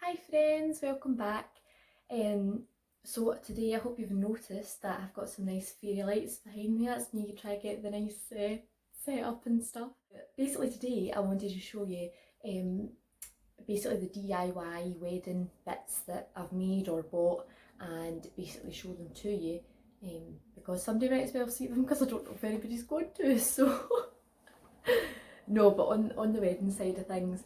Hi friends, welcome back. So today I hope you've noticed that I've got some nice fairy lights behind me. That's me trying to get the nice setup and stuff. Basically today I wanted to show you basically the DIY wedding bits that I've made or bought and basically show them to you because somebody might as well see them because I don't know if anybody's going to. So no, but on the wedding side of things,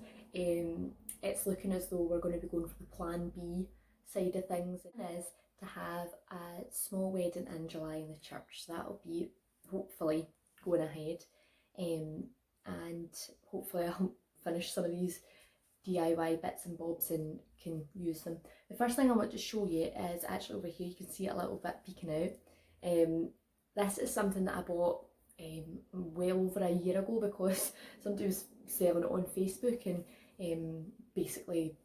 it's looking as though we're going to be going for the plan B side of things. It is to have a small wedding in July in the church, so that'll be hopefully going ahead, and hopefully I'll finish some of these DIY bits and bobs and can use them. The first thing I want to show you is actually over here. You can see it a little bit peeking out. This is something that I bought well over a year ago because somebody was selling it on Facebook, and basically,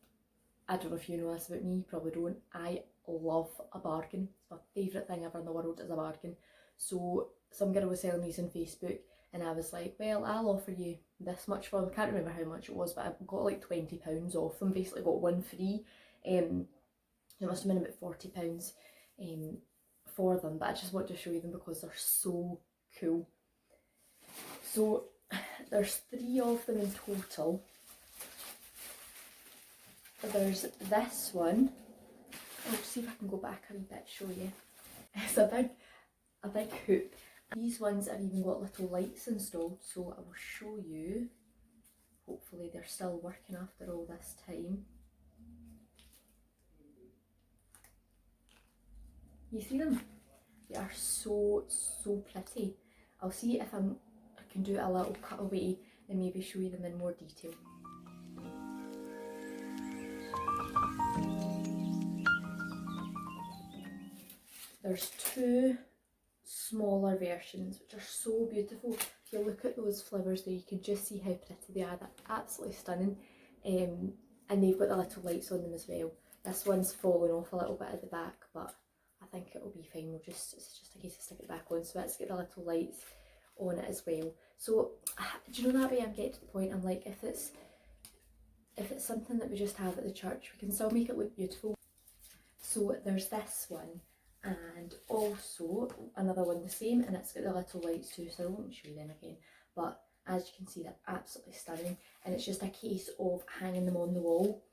I don't know if you know this about me, you probably don't, I love a bargain. It's my favourite thing ever in the world is a bargain. So some girl was selling these on Facebook and I was like, well, I'll offer you this much for them. I can't remember how much it was, but I got like £20 off them, basically got one free. It must have been about £40 for them, but I just want to show you them because they're so cool. So there's 3 of them in total. There's this one. I'll see if I can go back a wee bit, show you. It's a big hoop. These ones have even got little lights installed, so I will show you. Hopefully they're still working after all this time. You see them? They are so pretty. I'll see if I can do a little cutaway and maybe show you them in more detail. There's 2 smaller versions which are so beautiful. If you look at those flowers there, you can just see how pretty they are. They're absolutely stunning, and they've got the little lights on them as well. This one's falling off a little bit at the back, but I think it'll be fine. It's just a case of stick it back on, so let's get the little lights on it as well. So do you know that way I'm getting to the point, I'm like, if it's something that we just have at the church, we can still make it look beautiful. So there's this one, and also another one the same, and it's got the little lights too, so I won't show you them again, but as you can see they're absolutely stunning, and it's just a case of hanging them on the wall,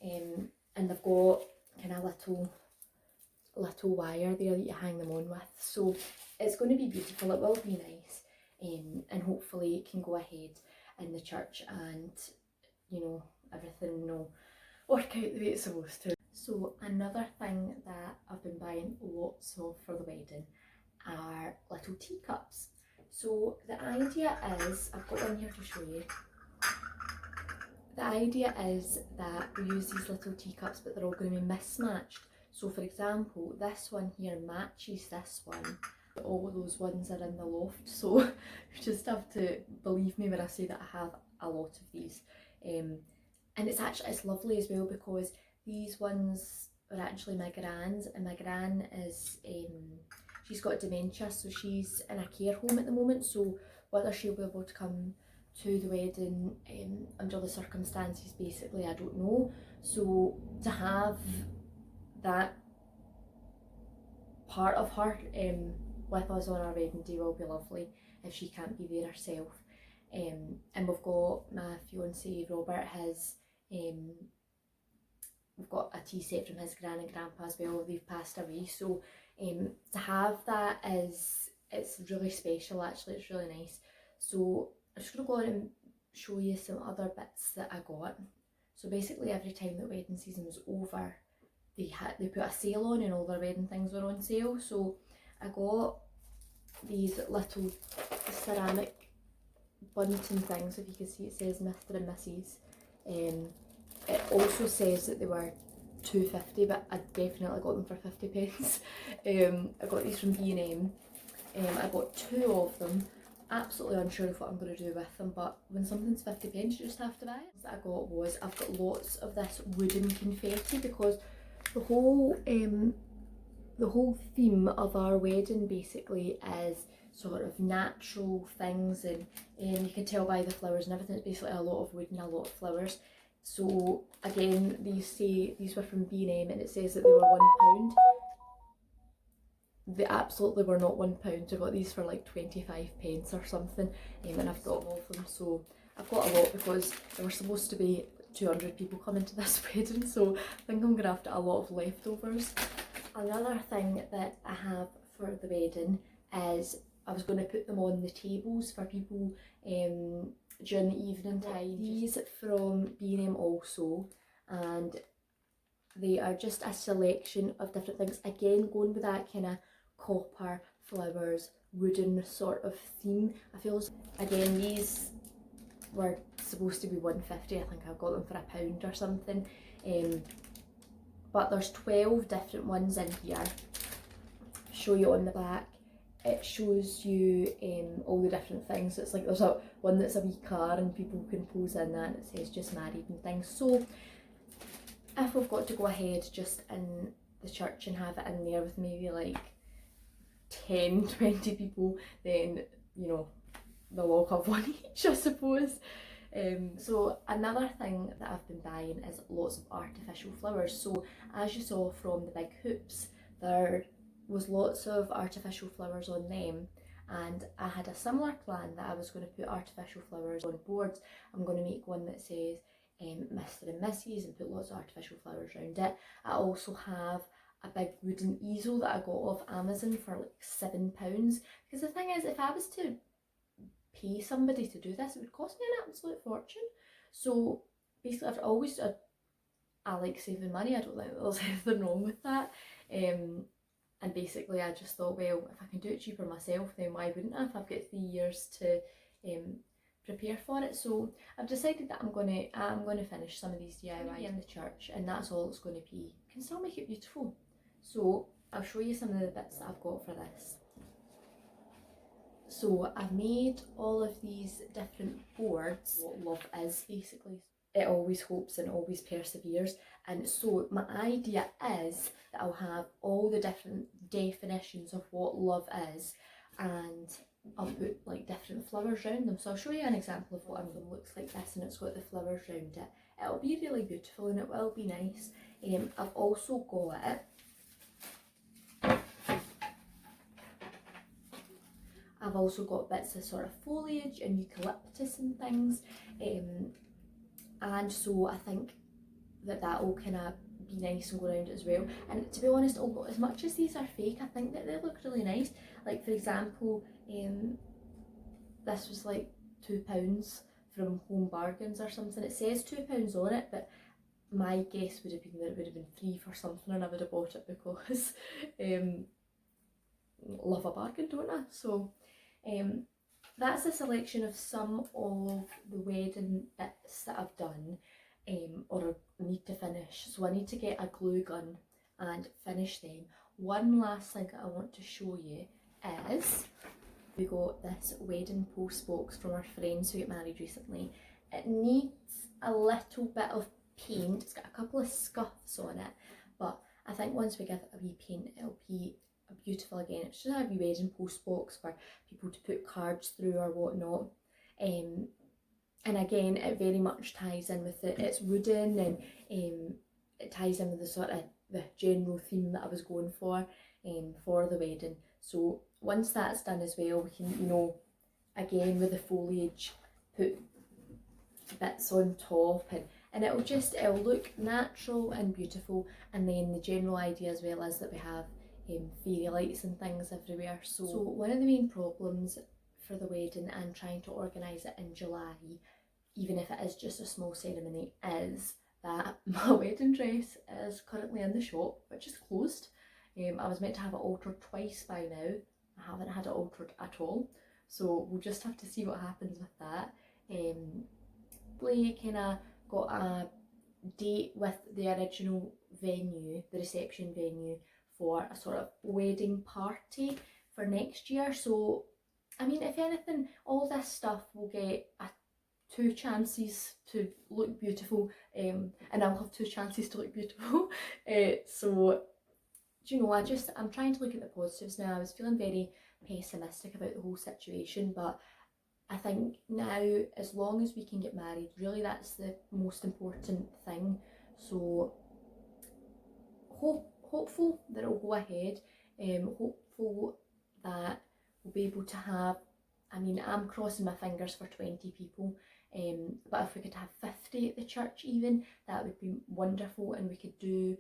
and they've got kind of little wire there that you hang them on with, so it's going to be beautiful. It will be nice, and hopefully it can go ahead in the church and you know everything will work out the way it's supposed to. So another thing that I've been buying lots of for the wedding are little teacups. So the idea is, I've got one here to show you. The idea is that we use these little teacups, but they're all going to be mismatched. So for example, this one here matches this one. All those ones are in the loft, so you just have to believe me when I say that I have a lot of these. And it's lovely as well because these ones are actually my gran's, and my gran is, she's got dementia, so she's in a care home at the moment, so whether she'll be able to come to the wedding under the circumstances, basically, I don't know. So to have that part of her with us on our wedding day will be lovely if she can't be there herself. And we've got my fiance Robert, we've got a tea set from his gran and grandpa as well. They've passed away, so to have that it's really special. Actually, it's really nice. So I'm just going to go on and show you some other bits that I got. So basically every time that wedding season was over, they put a sale on and all their wedding things were on sale. So I got these little ceramic bunting things. If you can see, it says Mr and Mrs. It also says that they were £2.50, but I definitely got them for 50p. I got these from B&M. I bought 2 of them. Absolutely unsure of what I'm going to do with them, but when something's 50p, you just have to buy it. What I got was, I've got lots of this wooden confetti because the whole theme of our wedding basically is sort of natural things, and you can tell by the flowers and everything, it's basically a lot of wood and a lot of flowers. So again, these were from B&M, and it says that they were £1. They absolutely were not £1. I got these for like 25p or something, and I've got all of them. So I've got a lot because there were supposed to be 200 people coming to this wedding, so I think I'm gonna have to a lot of leftovers. Another thing that I have for the wedding is I was going to put them on the tables for people during the evening time. These from B&M also, and they are just a selection of different things. Again, going with that kind of copper, flowers, wooden sort of theme. I feel, again, these were supposed to be £1.50. I think I got them for £1 or something. But there's 12 different ones in here. Show you on the back. It shows you all the different things. It's like there's one that's a wee car and people can pose in that, and it says just married and things. So if we've got to go ahead just in the church and have it in there with maybe like 10-20 people, then you know they'll all have one each, I suppose. So another thing that I've been buying is lots of artificial flowers. So as you saw from the big hoops, there was lots of artificial flowers on them, and I had a similar plan that I was going to put artificial flowers on boards. I'm going to make one that says Mr. and Mrs. and put lots of artificial flowers around it. I also have a big wooden easel that I got off Amazon for like £7, because the thing is, if I was to pay somebody to do this, it would cost me an absolute fortune. So basically I like saving money. I don't think there's anything wrong with that. And basically I just thought, well, if I can do it cheaper myself, then why wouldn't I, if I've got 3 years to prepare for it. So I've decided that I'm gonna finish some of these DIY in the church, and that's all it's going to be. I can still make it beautiful. So I'll show you some of the bits that I've got for this. So I've made all of these different boards. What love is, basically. It always hopes and always perseveres. And so my idea is that I'll have all the different definitions of what love is, and I'll put like different flowers around them. So I'll show you an example of what one looks like this, and it's got the flowers around it. It'll be really beautiful and it will be nice. I've also got it. I've also got bits of sort of foliage and eucalyptus and things, and so I think that will kind of be nice and go around it as well. And to be honest, as much as these are fake, I think that they look really nice. Like for example, this was like £2 from Home Bargains or something. It says £2 on it, but my guess would have been that it would have been 3 for something, and I would have bought it because love a bargain, don't I? So that's a selection of some of the wedding bits that I've done or need to finish. So I need to get a glue gun and finish them. One last thing that I want to show you is we got this wedding post box from our friends who got married recently. It needs a little bit of paint. It's got a couple of scuffs on it, but I think once we give it a wee paint, it'll be beautiful again. It's just a wee wedding post box for people to put cards through or whatnot. And again, it very much ties in with it. It's wooden, and it ties in with the sort of the general theme that I was going for the wedding. So once that's done as well, we can, you know, again with the foliage, put bits on top, and it'll look natural and beautiful. And then the general idea as well is that we have fairy lights and things everywhere. So one of the main problems for the wedding and trying to organise it in July, even if it is just a small ceremony, is that my wedding dress is currently in the shop, which is closed. I was meant to have it altered twice by now. I haven't had it altered at all, so we'll just have to see what happens with that. Blake kind of got a date with the original venue, the reception venue, for a sort of wedding party for next year. So I mean, if anything, all this stuff will get 2 chances to look beautiful, and I'll have 2 chances to look beautiful. So do you know, I'm trying to look at the positives now. I was feeling very pessimistic about the whole situation, but I think now, as long as we can get married, really that's the most important thing. So hopeful that it'll go ahead, hopeful that we'll be able to have, I mean, I'm crossing my fingers for 20 people, but if we could have 50 at the church even, that would be wonderful, and we could do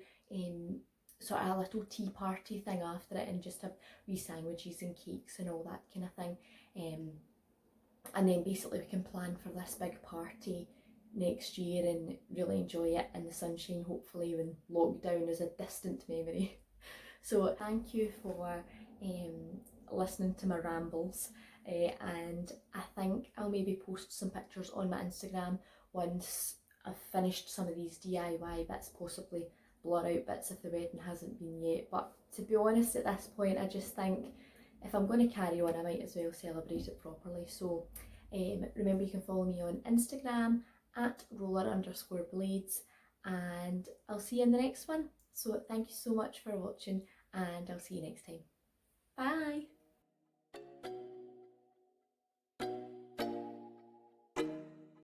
sort of a little tea party thing after it and just have wee sandwiches and cakes and all that kind of thing. And then basically we can plan for this big party next year and really enjoy it in the sunshine, hopefully, when lockdown is a distant memory. So thank you for listening to my rambles, and I think I'll maybe post some pictures on my Instagram once I've finished some of these DIY bits, possibly blur out bits if the wedding hasn't been yet. But to be honest, at this point I just think if I'm going to carry on, I might as well celebrate it properly. So remember, you can follow me on Instagram at roller_blades, and I'll see you in the next one. So thank you so much for watching, and I'll see you next time.